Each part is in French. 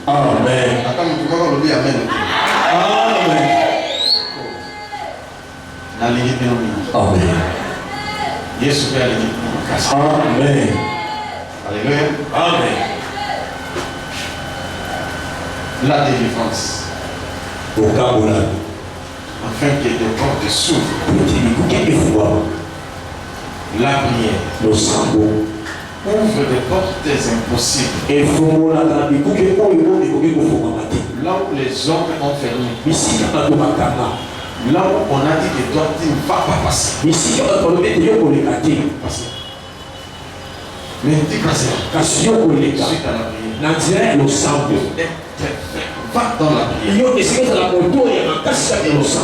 Amen. Amen. Yesu pia alijikasa. Amen. Alléluia. Amen. La délivrance. Afin que des portes s'ouvrent. La prière. Ouvre des portes impossibles. Là où les hommes ont fermé. Là où on a dit que toi tu ne vas pas passer. Mais dis passer. Suite à la prière. Va dans la prière.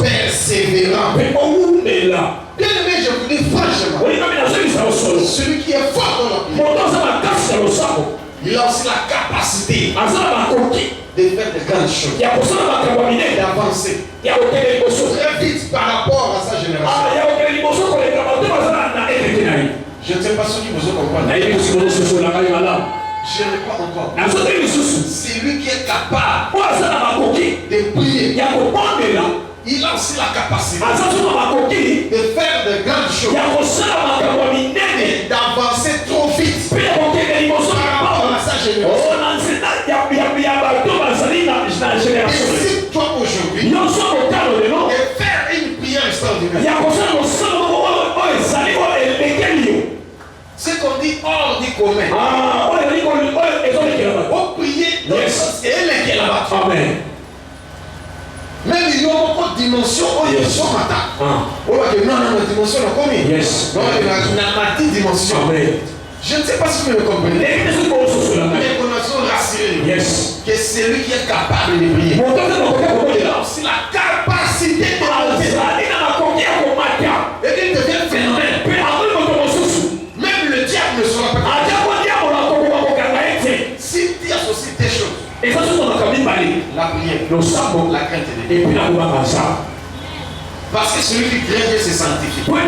Persévérant. Bien-aimé, je vous dis franchement. Celui qui est fort dans la prière, il a aussi la capacité de faire de grandes choses, d'avancer très vite par rapport à sa génération. Je ne sais pas ceux qui vous ont compris. Je n'ai pas encore. C'est lui qui est capable de prier. Il a aussi la capacité de faire de grandes choses et d'avancer trop vite par rapport à sa génération. Et si toi aujourd'hui, de faire une prière extraordinaire, c'est qu'on dit hors du commun. On prier dans le sens et elle est là-bas. Amen. Même il y a beaucoup de dimensions où il y a ce matin. On va dire non, la dimension est combien? Non, il y a une dimension. Je ne sais pas si vous me comprenez. Mais qu'on a rassuré que c'est lui qui est capable de prier. Il a aussi la capacité de prier. Et qu'il devient phénomène. Même le diable ne sera pas capable. Si tu associes tes choses, la prière, la crainte de Dieu. Parce que celui qui craint Dieu se sanctifie. Celui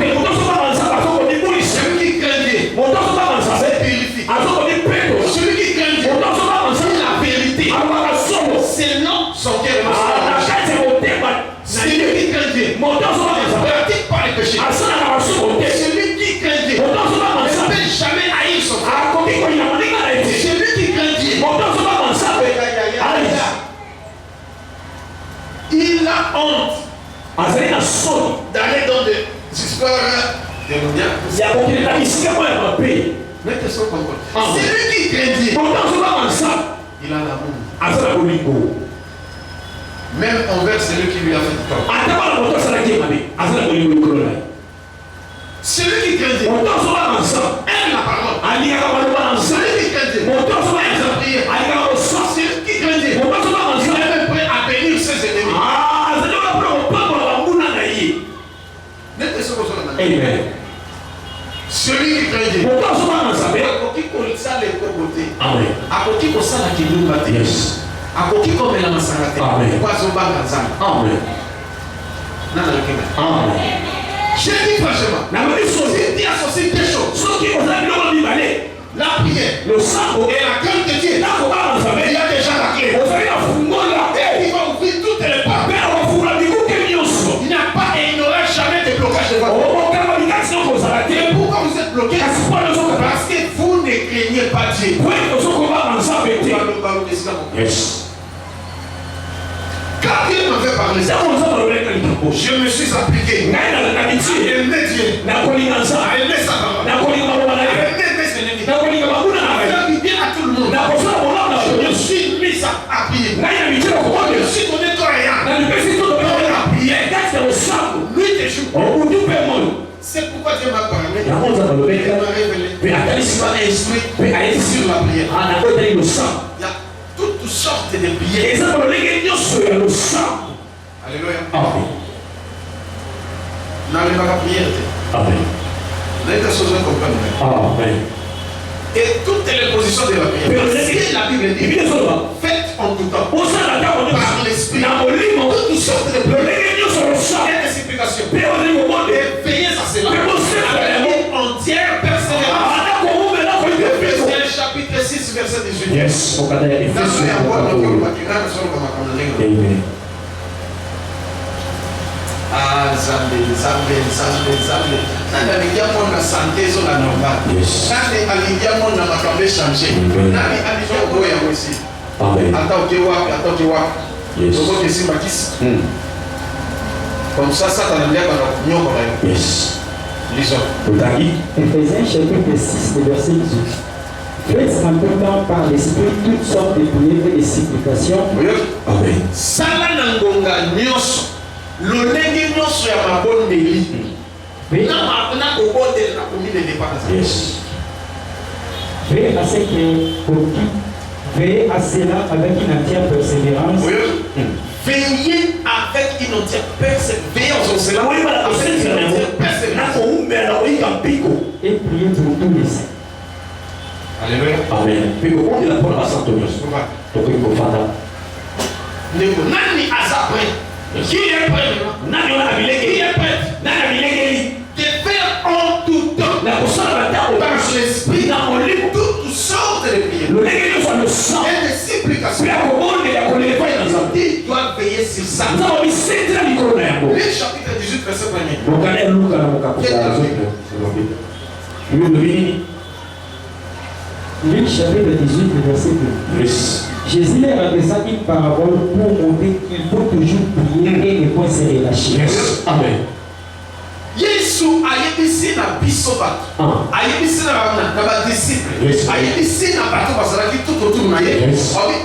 qui craint Dieu se purifie. Celui qui craint Dieu dit la vérité. Selon son cœur. Celui qui craint Dieu ne pratique pas les péchés. Celui qui craint Dieu ne peut jamais haïr son frère. Celui qui craint Dieu, il a honte d'aller dans des histoires de mondiales. Mettez son contrôle. Celui qui craint Dieu, il a l'amour. Même envers celui qui lui a fait du tort. Celui qui craint Dieu aime la parole. Celui qui craint Dieu aime la prière. Celui qui craint Dieu, il est même prêt à bénir ses ennemis. Amen. Celui qui craint Dieu, je dis franchement, si tu associes des choses, la prière et la crainte de Dieu, il y a déjà la clé. Et il va ouvrir toutes les portes. Il n'y a pas et il n'y aura jamais de blocage devant vous. Et pourquoi vous êtes bloqué? Parce que vous ne craignez pas Dieu. Quand Dieu m'avait parlé, je me suis appliqué à aimer Dieu, à aimer sa parole, à aimer mes ennemis, à faire du bien à tout le monde. Je me suis mis à prier. Je me suis donné toi rien. Lui te joue. C'est pourquoi Dieu m'a parlé. Il m'a révélé. Il m'a instruit sur la prière. Il y a toutes sortes de prières. Alléluia. N'allez pas la prière. Amen. Et toutes les positions de la prière. La Bible dit, faites en tout temps. Par l'esprit. Toutes sortes de prières. Et des supplications. Et veillez à cela. Avec une entière persévérance. Yes. Amen. Ah, Zambé. Nani aliingia na santé zo la normal. Yes. Nani aliingia na makambe changer. Nani aliingia boya mwezi. Amen. Attends, Yes. Donc ici Mathis. Comme ça t'as l'air dans nyoko là. Yes. Lisons. Éphésiens chapitre 6, verset 18. Faites en tout temps par l'esprit toutes sortes de prières et de supplications. Amen. Sala nangonga nyos. Lolenge nyos ya mabondeli. Na kobondeli na komine de pas. Yes. Veillez à ce que veillez à cela avec une entière persévérance. Veillez avec une entière persévérance. Et priez pour tous les saints. Alléluia. Amen. Puis on dit la parole à Saint Thomas. Donc il faut faire. Nani azapre. Qui est prêt? Nani on a bilé. Qui est prêt? Nani a bilé. De faire en tout temps. La personne va faire par l'esprit dans mon livre toutes sortes de prières. Le nègre soit le sang. Et des supplications. La commande et la colère dans un dit doit veiller sur ça. Nous avons mis 7 ans du coronaire. Le chapitre 18 verset 1er. Donc allez Luc à la capitale. Luc chapitre 18, verset 2. Yes. Jésus leur adressa une parabole pour montrer qu'il faut toujours prier et ne pas se relâcher. Yes. Amen. Yesu ayebisi na biso bato. Ayebisi na ba disciples. Ayebisi na bato bazalaki tout autour na ye.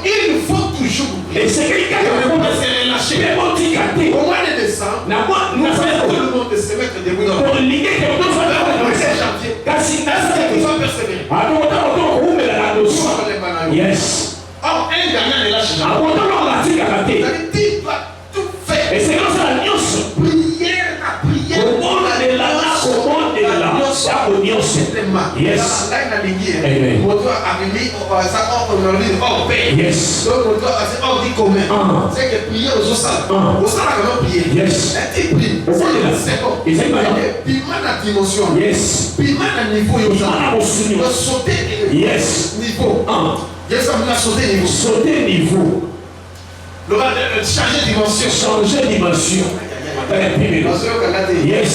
Il faut toujours prier. Et c'est quelqu'un qui ne peut pas se relâcher. Au mois de décembre, nous faisons tout le monde de se mettre debout dans le lit. Janvier. Nous sommes persévérés. Yes. Or, un gagnant ne lâche jamais. Tu dois tout faire. Et c'est comme ça la nyos. Prière à prière. Yes. Amen. Yes. C'est que prier aux autres. Aux autres, comment prier? Yes. Tu pries. C'est bon. Puis la dimension. Yes. Puis la niveau. Il doit sauter. Yes. Niveau. Yes, on a sauté niveau. Sauter niveau. Changer dimension. Changer dimension. Yes.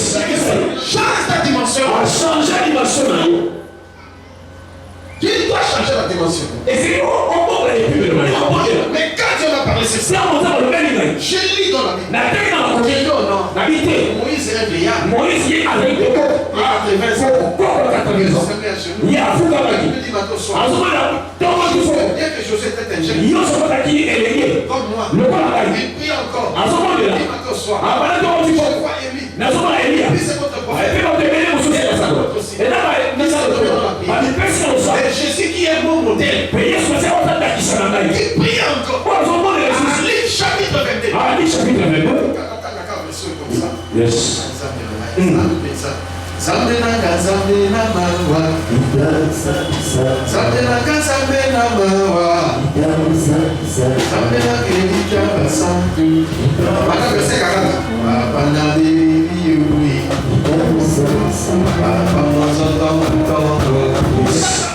Change ta dimension. Changer dimension. Tu dois changer la dimension. Et c'est mais quand Dieu m'a parlé, c'est ça. Je lis dans la Bible. Moïse est un vieillard. Moïse est avec des corps. Il y a un fou comme bien que José était un jeune. Comme moi. Il prie encore. Il dit matin au soir. Je vois Élie. Puis c'est votre prophète. Et Jésus qui est mon modèle. Il prie encore. Ali chapitre 22. Yes.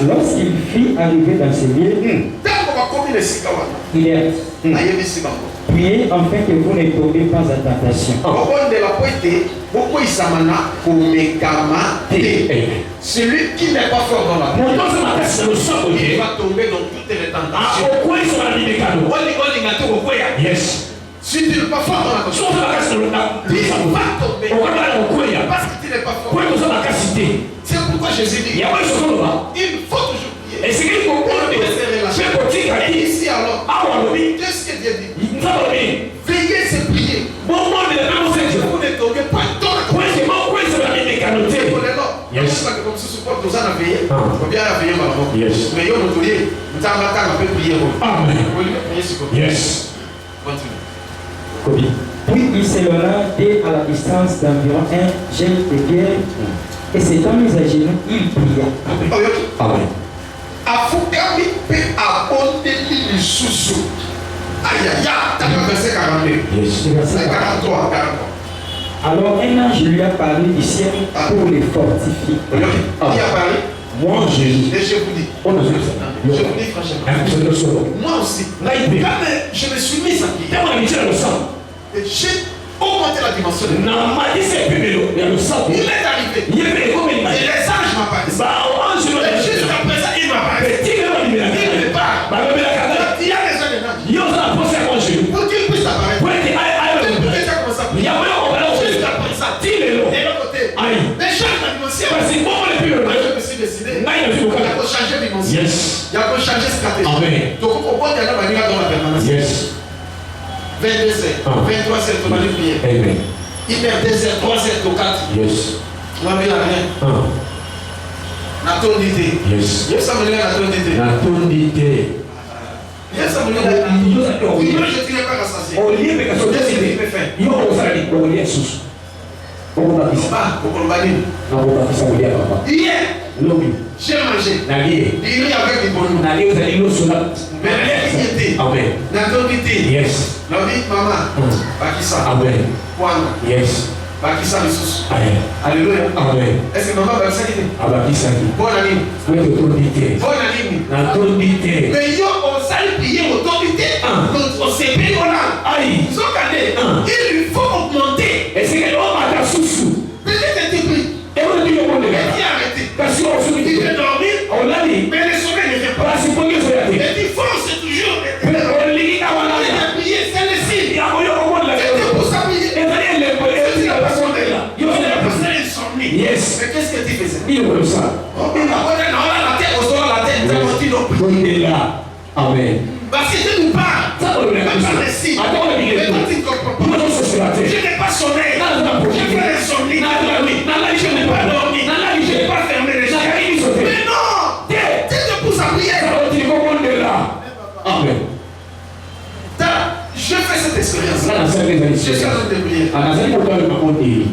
Lorsqu'il fut arrivé dans ces lieux, il est priez afin que vous ne tombez pas à tentation. Celui qui n'est pas fort dans la il va tomber dans toutes les tentations. Yes. Si tu n'es pas fort dans la tentation, il va tomber. Parce que tu n'es pas fort. C'est pourquoi Jésus dit il faut toujours prier. Et ici alors, qu'est-ce que Dieu dit? Veillez, c'est prier. Vous ne tombez pas dans la tentation. Yes. Yes. Puis il s'éloigna dès à la distance d'environ un gel de guerre et s'étant mis à genoux, il pria. Amen. Afukami pe abondeli lisusu. Aïe aïe aïe, verset 42. Yes. 43. Alors un ange lui apparut du ciel pour les fortifier. Qui apparaît? Moi, Jésus. Et je vous dis, On a vu Je ça. vous dis franchement. Moi aussi. Quand je me suis mis à prier, j'ai augmenté la dimension de Dieu. Il est arrivé. Et les anges m'apparaissent. Et jusqu'à présent, il m'apparaît. Il me parle. Il y a des anges. Pour qu'il puisse apparaître. Il peut déjà commencer à prier. Jusqu'à présent. Et l'autre côté. Mais change la dimension. Je me suis décidé. Il y a pour changer de dimension. Il y a pour changer de stratégie. Donc, on comprend qu'il y a dans la permanence. 22h, 23h, on va aller prier. Amen. Il met 2h, 3h, 4h. Yes. On va bien rien. Natondité. Yes. Yes, ça me l'a natondité. Natondité. Yes, ça me l'a natondité. Je ne tiens pas à ça. On lit avec la société. Il y a un salarié. On lit sous. On va dire ça. On va dire. On va dire ça. Hier, l'homme. j'ai mangé. Nalié. Il y avait des bonhommes. Nalié, vous allez nous sur la. Mais la Amen. natondité. Yes. La vie, maman. Bakissa. Amen. Kwana. Yes. Bakissa les sous. Amen. Alléluia. Amen. Est-ce que maman va s'arrêter? Abakissa. Bonne année. Natondité. Bonne année. Natondité. Mais yo, on s'allait prier autorité. On s'est payé au là. Aïe. Ils ont gagné. Il lui faut augmenter. Et c'est que l'homme a ta sous-sous. Peut-être que tu pries. Et on dit au monde de Mais la. tu as arrêté. Parce qu'on se Il dit. veut dormir. On l'a dit. Mais le sommeil ne vient pas. Parce qu'on est sur la Et tête. tu forces toujours. On lit à On la. a prié, c'est le signe. Il y a moyen au monde de la. C'était pour ça prier. Et d'ailleurs, les C'est la personne personnes là. là. Il y a passé l'insomnie. Yes. Mais qu'est-ce que tu faisais? Il est ça. On a la tête, on sort la tête. On est là. Amen. Parce que tu nous parles. Ça, on est là. Même pas le signe. Attends, on est Mais là. quand tu ne comprends pas. Nous sommes sur la Je terre. n'ai pas sonné. Non, non, Je fais l'insomnie. non, Je n'ai pas dormi. Je n'ai pas fermé les yeux. Mais non! Tu te pousses à prier. Amen. Je fais cette expérience. Je suis en train de prier.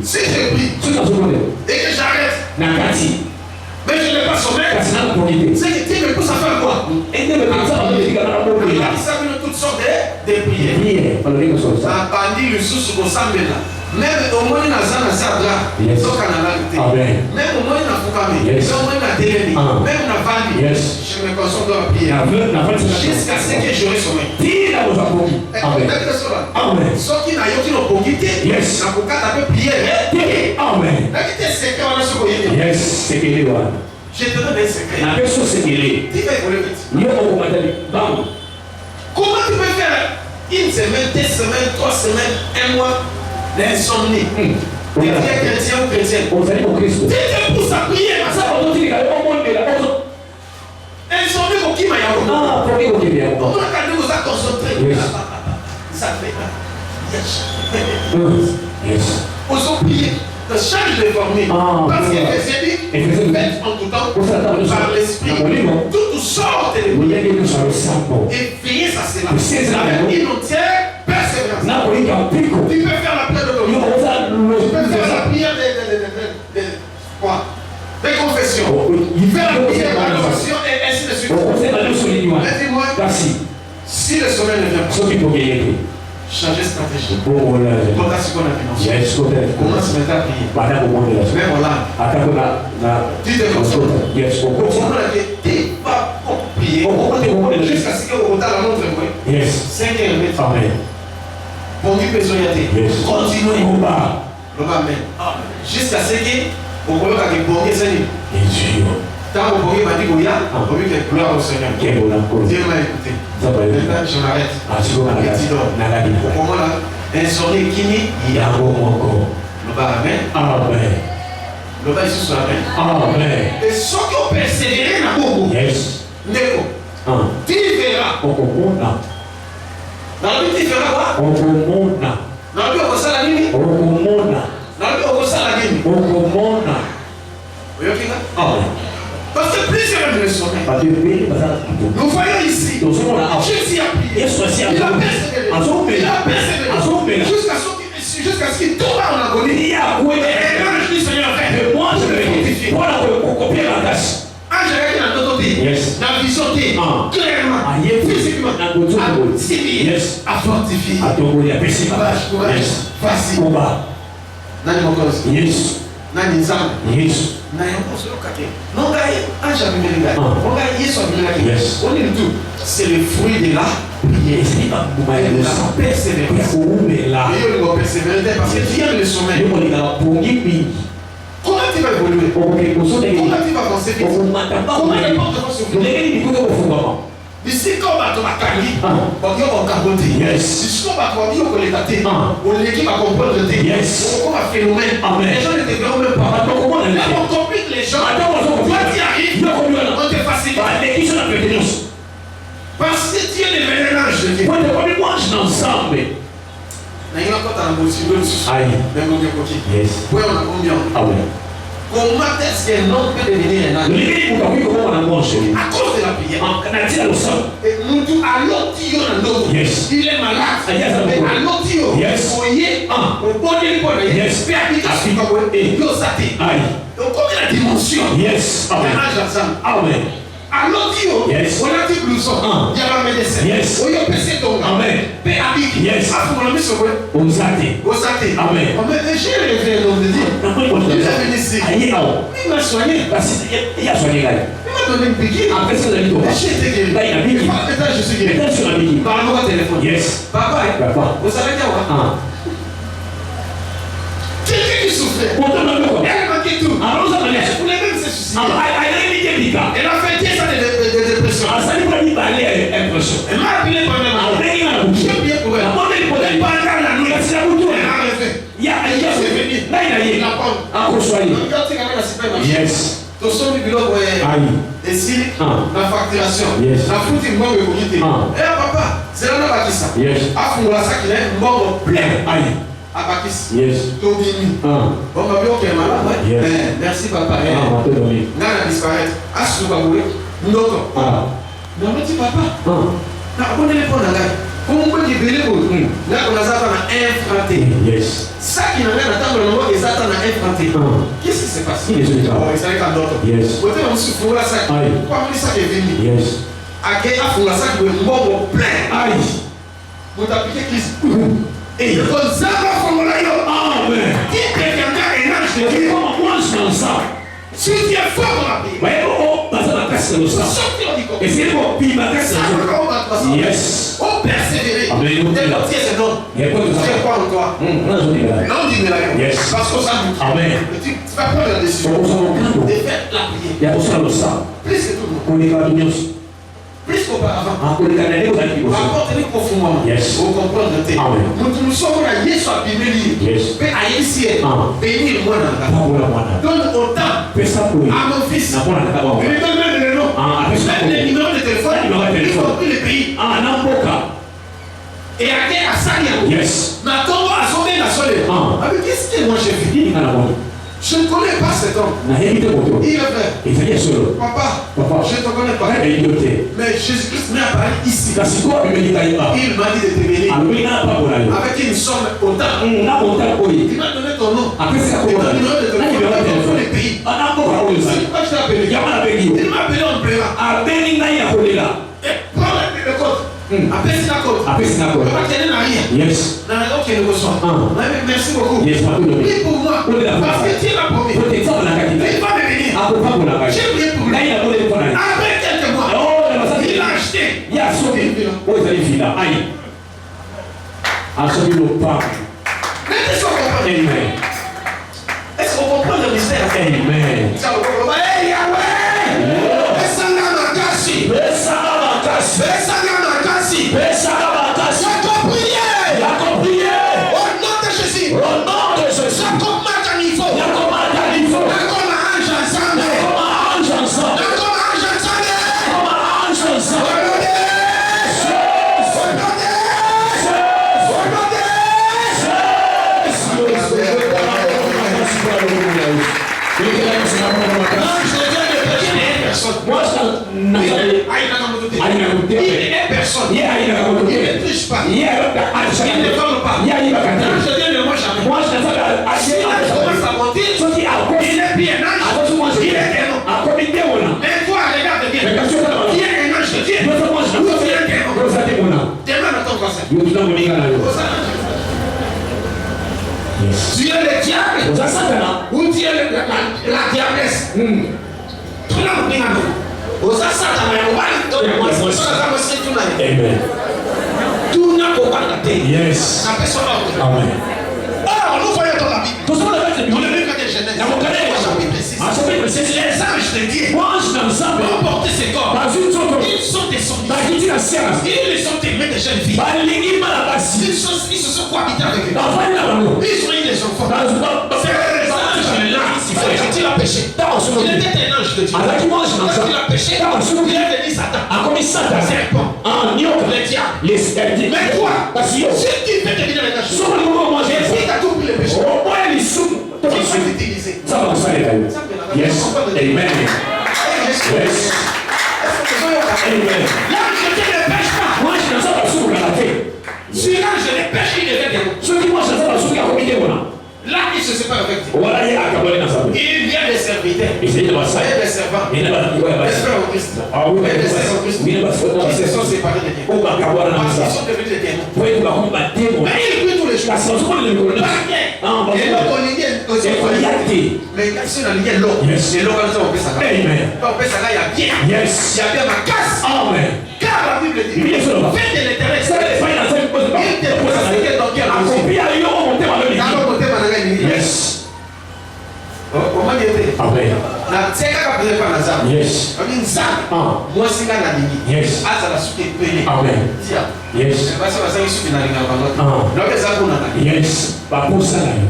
Si je prie et que j'arrête, mais je n'ai pas sommeil, c'est que tu me pousses à faire quoi? Il s'agit de toutes sortes de prières. Ça bandit le sous au sang là. Même au moins na zana sadra, soka na lalité. Même au moins na fukami, même au moins na télémi, même na vandi. Je me concentre dans la prière. Jusqu'à ce que j'aurai sommeil. Amen. Ce qui n'a yoki no pogité, na kokata peut prier. Amen. Na kite secret wana soko yé. Yes, c'est que les one. Je te donne un secret. La personne c'est qu'il Tu vas évoluer vite. Comment tu peux faire une semaine, 2 semaines, 3 semaines, 1 mois d'insomnie? Tu es chrétien ou chrétienne? Tu te pousses à prier. Insomnie pour qui m'a y'a? Comment vous a concentré? Ça fait. Yes. Osons prier. Change de formule. Parce que j'ai dit, faites en tout temps par l'esprit. Toutes sortes de prières. Et veillez à cela. Avec une entière persévérance. Tu peux faire la prière de l'homme. Tu peux faire la prière des confessions. Faire la prière de l'adoration et ainsi de suite. Mais dis-moi, si le sommeil ne vient pas, changer de stratégie. Comment est-ce qu'on a financé? Commence maintenant à prier. Même en là. Tu te consoles. Tu vas prier. Jusqu'à ce que vous la montre. 5 km. Bon Dieu besoin d'y continuez. Amen. Jusqu'à ce que vous pouvez bon Dieu. Tant que vous m'a dit qu'il y a, vous pouvez que gloire au Seigneur. Dieu m'a écouté. Maintenant, je m'arrête. Et tu dors. Au moment là, insomnie qui il y a un bon encore. Amen. Le bas ici sur la main. Et ceux qui ont persévéré dans le beaucoup. Neko. Tu verras. Dans le but, tu verras quoi? Dans le but, on va la nuit. Dans le but, on va la nuit. Vous voyez parce que plusieurs me le sommeil. Nous voyons ici. Jésus a prié. Il a persévéré. Jusqu'à ce qu'il tombe en agonie. Et là, je dis Seigneur, moi je vais fortifier. Angèle qui n'a pas dit. La vision dit clairement. Physiquement. À fortifier. Courage. Facile. Nani Mokosi. Nani Nzam. C'est le fruit de la persévérance. Parce que tu aimes le sommeil. Comment tu vas évoluer? Comment tu vas avancer vite? Comment les portes vont s'ouvrir? D'ici quand on va t'accueillir, on va capoter. D'ici quand on va t'accueillir, on l'équipe va comprendre le thé. On va phénomène. Les gens ne te verront même pas. Même on complique les gens. Toi tu arrives, on te facilite. Parce que tu es le mélange de Dieu. Comment est-ce qu'un homme peut devenir un âne? À cause de la prière. Et nous tous, à l'autre, il est malade. Mais à l'autre, il est donc, comme il y a la dimension, Amen. À l'autre, on a dit blouson, il y a la médecin. On y a passé ton gars. Paix habite. Amen. J'ai rêvé l'homme de Dieu. Il est venu ici. Il m'a soigné. Il m'a donné une piqûre. J'ai été guéri. Maintenant, je suis guéri. Par rapport au téléphone. Papa, vous savez quoi? Quelqu'un qui souffrait. Elle m'a dit tout. Elle voulait même se suicider. Elle a fait 10 ans de dépression. Elle m'a appelé pendant la nuit. J'ai bien pour elle. Pendant la nuit, elle a rêvé. Il a ton son du bureau, et si la facturation, la foute est mort, et papa, c'est là qui ça. A fond la sac, il est mort plein. À Bakis. Tobini. On m'a dit, ok, merci papa. N'a disparaître. À ce moment-là, nous autres. Mais on m'a dit, papa, on est les ponts dans la. Comment on peut libérer pour nous? Là, on a ça dans infranté. Ça qui n'a rien à attendre, on a ça dans infranté. Qu'est-ce qui s'est passé? Il s'est qu'un autre. Côté, on se fout la sac. Pourquoi on dit ça qui est venu? À quel a fout la sac de mort plein? Vous t'appliquez qui? Et il y a comme ça, amen. Qui deviendra un ange de Dieu? Si tu es fort dans la vie, sortir du corps. Oh, persévérer. Démentir ses noms. C'est quoi en toi? Non, dis-le là. Parce qu'on s'en doute. Tu vas prendre la décision de faire la prière. Plus que tout le monde. Plus qu'auparavant. Apportez-les profondément. Pour comprendre le thé. Nous sommes là, Yesu a bimé lui. Mais à ici, bénir moi dans la. Donne autant à mon fils. Je lui donne même le nom. Même les numéros de téléphone. Y compris le pays. Et à quel assaillant. Ma tombe a sauvé la soleil. Mais qu'est-ce que moi j'ai vu? Je ne connais pas cet homme. Il est vrai. Papa, je ne te connais pas. Mais Jésus-Christ m'est apparu ici. Il m'a dit de te bénir. Avec une somme autant. Il m'a donné ton nom. Et ton numéro de téléphone. Les pays. C'est pourquoi je t'ai appelé. Il m'a appelé en pleurant. Et prends le code. Merci beaucoup. Prie pour moi. Parce que tu l'as promis. Il va me bénir. J'ai prié pour lui. Après quelques mois, il a acheté. Est-ce qu'on comprend le mystère? Amen. Il ne triche pas. Il ne vole pas. Je dis le mot jamais. S'il commence à mentir, il est bien un ange. Il est démon. Mais toi, regarde bien. Qui est un ange de Dieu? Ou tu es un démon? Demande à ton conseil. Tu es le diable ou tu es tu es la diablesse. Tu n'as pas bien. Aux assassins, Amen. tout n'a pas raté. Yes. La personne là. Amen. Alors, nous voyons dans la Bible. Tout ça, on a fait Dans le livre de Genèse, chapitre 6. Ah, chapitre 6. Les anges de Dieu Moi, je n'en sais pas. ont porté ces corps. Ils sont descendus. Ils sont aimés des jeunes filles. Ils se sont cohabités avec eux. Ils ont eu des enfants. C'est les anges là. Il a péché. Il était un ange de Dieu. Quand il a péché, il est venu Satan. Serpent. Le diable. Mais toi, si tu fais devenir un ange, Jésus t'a tout pris le péché. Tu vas l'utiliser. Yes. Amen. Yes. Amen. L'ange de Dieu ne pêche pas. Moi, je n'en sais pas sur la tête. Si l'ange ne pêche, il devient démon. Ceux qui moi, je n'en sais pas sur la tête. Là, il se sépare avec Dieu. Voilà, il y a un cabane dans sa vie. Il vient des serviteurs. Et c'est de ma Il salle. vient des servants. Il n'est pas Les frères au Christ. Ah oui, Les frères au Christ. il n'est pas Qui se sont séparés de Dieu. au Bakabara dans Parce qu'ils ça. sont devenus des démons. Pour être combattre, Mais il prie tous les jours. la chanson de l'école. Ah, Et donc, on y est aussi. Mais quand ils sont dans l'idée, l'eau. Yes. Et l'eau, quand on fait ça. Amen. On fait ça là, il y a bien. Yes. Il y a bien ma casse. Amen. Car la Bible dit. Bien sûr. Faites de l'éternel. Ça, les failles dans cette pose. Il te pratique dans quel Accompli à l'eau, monter ma vie. D'abord, on te m'a Yes. Comment dire? Amen. Na tseka ka pele pa na zamu. Yes. Ami nzambe. Ah. Moi singa na lingi. Yes. Aza la suke pele. Amen. Tia. Yes. Basi bazangi suke na linga bango. Ah. Donc eza kuna na. Yes. Bakusa na yo.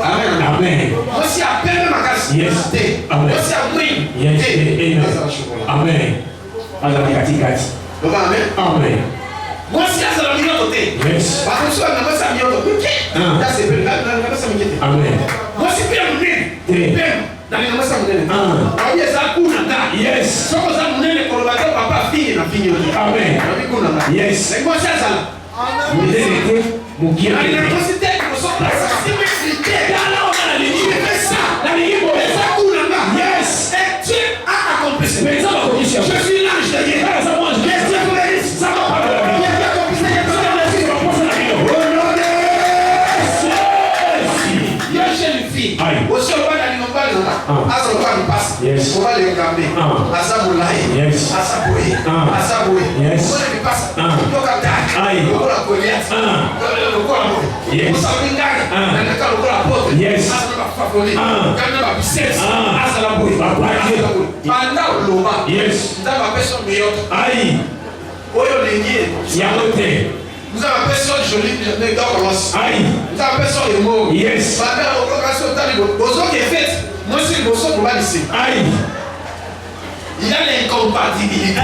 Amen. Amen. Moi si a pele makasi. Yes. Te. Amen. Moi si a mwini. Yes. Te. Aza la shukola. Amen. Amen. Katikati. Donc amen. Amen. Moi si aza la linga kote. Yes. Ba ko so na moi sa mioto. Ah. Da se pele na sa mingete. Amen. Moi si pele mwini. Te. Pele. Na linga sa mwini. Ah. Abi eza kuna da. Yes. Soko za mwini ko ba papa fille na fille. Amen. Abi kuna da. Yes. Et moi si aza la. Mudele mukia. La université nous sommes là, c'est expliqué. Là, on a la ligne. Il fait ça. La ligne. Et ça coule en bas. Yes. Et Dieu a accompli ça. Mais ça va condition. Je suis l'ange de Dieu. Ça moi je. Laisse Dieu vous bénisse. Ça va pas de la vie. Dieu a accompli ça. Au nom de Jésus. Dieu chez une fille. Aussi on va dans l'inombal là. Asa on va lui passer. Yes. On va les camber. Asa moulaye. Yes. Asa boye. Asa boye. Yes. On va lui passer. Ah. Donc à taille. Aïe. On va la Goliath. Le quoi là. Yes. On s'en vingage. On a qu'à le voir la porte. Yes. Asa va favori. Quand on va biceps. Ah. Asa la boye. Pendant le moment. Yes. Nous avons personne meilleur. Aïe. Oyo lengi. Yamote. Nous avons personne joli de d'oros. Aïe. Nous avons personne de mots. Yes. Pendant le occasion tali bozo qui est fait. Moi c'est le bozo pour va ici. Aïe. Il y a l'incompatibilité.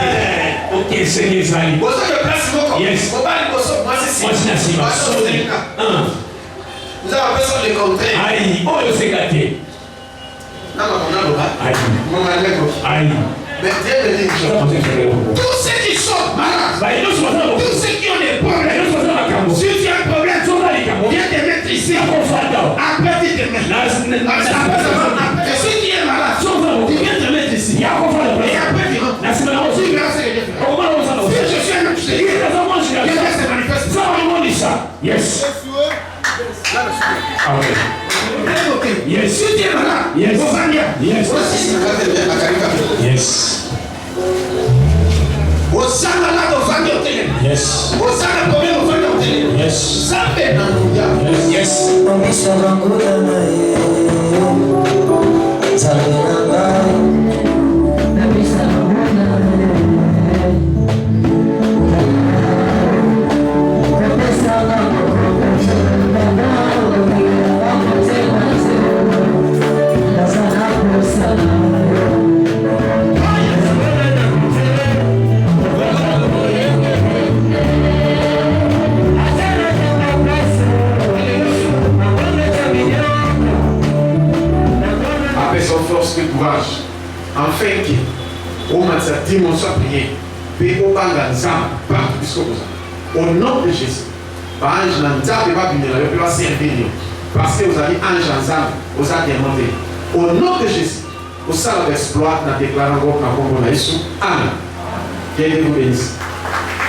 Ok, c'est les amis. Bozo de place moko. Yes. On va le bozo moi c'est. Moi c'est Nassima. Nous avons personne de contraire. Aïe. Oh, c'est gâté. Non, on a le bas. Aïe. Mon allego. Aïe. Mais Dieu me dit tous ceux qui sont malades, tous ceux qui ont des problèmes, si tu as un problème, viens te mettre ici. Après tu te mets. Et si tu es malade, tu viens te mettre ici. Et après tu rentres. Tu verras ce que Dieu fait. Si je suis un homme, je te dis, Dieu se manifeste. Yes. Amen. Yes. Si tu es malade, Yes. on va bien. Yes. Yes. Osana là devant Dieu télé. Yes. Osana combien devant Dieu télé. Yes. Zambe na nduya. Yes. Avec son force et courage, afin que, au moment de cette dimension priée, puis au banga nzambe, partout jusqu'au bout. Au nom de Jésus, par ange nzambe va venir, il va servir. Parce que vous avez ange nzambe, vous avez demandé. Au nom de Jésus, vous savez l'exploit, nous déclarons votre nom. Amen. Que Dieu vous bénisse.